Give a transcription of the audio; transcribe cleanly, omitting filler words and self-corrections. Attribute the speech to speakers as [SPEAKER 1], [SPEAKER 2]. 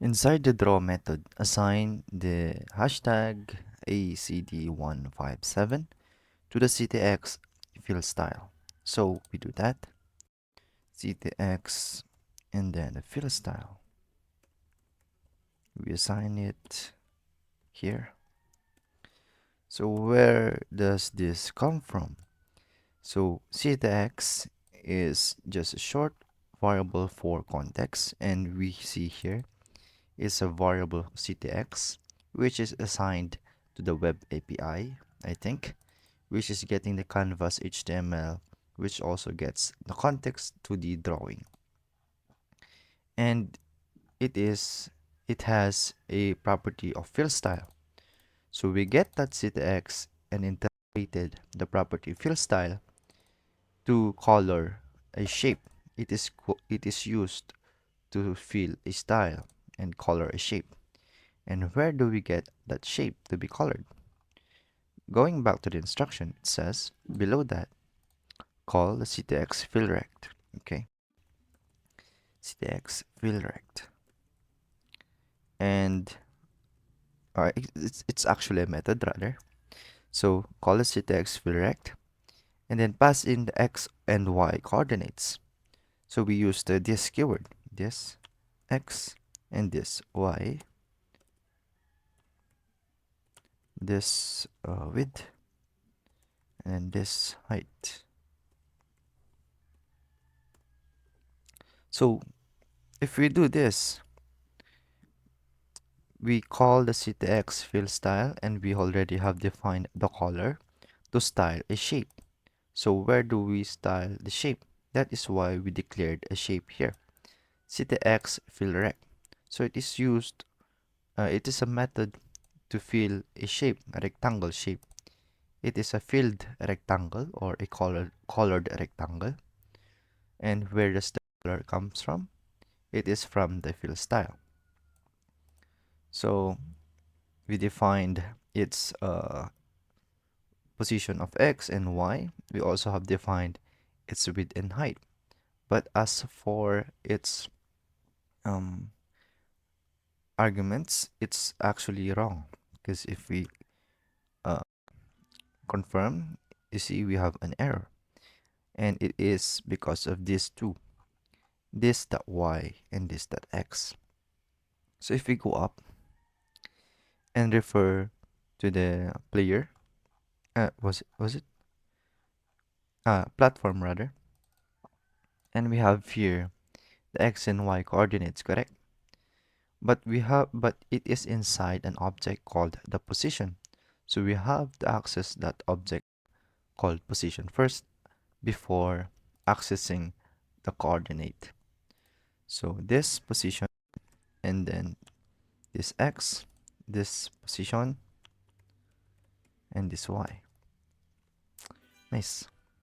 [SPEAKER 1] Inside the draw method, assign the hashtag ACD157 to the CTX field style. So we do that, CTX, and then the field style. We assign it here. So where does this come from? So CTX is just a short variable for context, and we see here is a variable CTX, which is assigned to the web API, I think, which is getting the canvas HTML, which also gets the context to the drawing. And it has a property of fill style. So we get that CTX and integrated the property fill style to color a shape. It is used to fill a style and color a shape. And where do we get that shape to be colored? Going back to the instruction, it says below that, call the CTX fill rect. Okay, CTX fill rect. And it's actually a method rather. So call the CTX fill rect and then pass in the x and y coordinates. So we use this keyword, this x and this y, this width and this height. So if we do this, we call the CTX fill style and we already have defined the color to style a shape. So where do we style the shape? That is why we declared a shape here, CTX fill rect. So it is used, it is a method to fill a shape, a rectangle shape. It is a filled rectangle or a colored rectangle. And where does the color comes from? It is from the fill style. So we defined its position of x and y. We also have defined its width and height. But as for its um, arguments, it's actually wrong, because if we uh, confirm, you see we have an error, and it is because of these two, this dot y and this dot x. So if we go up and refer to the player, was it platform rather, and we have here the x and y coordinates, correct? But it is inside an object called the position. So we have to access that object called position first before accessing the coordinate. So this position and then this x, this position, and this y. Nice.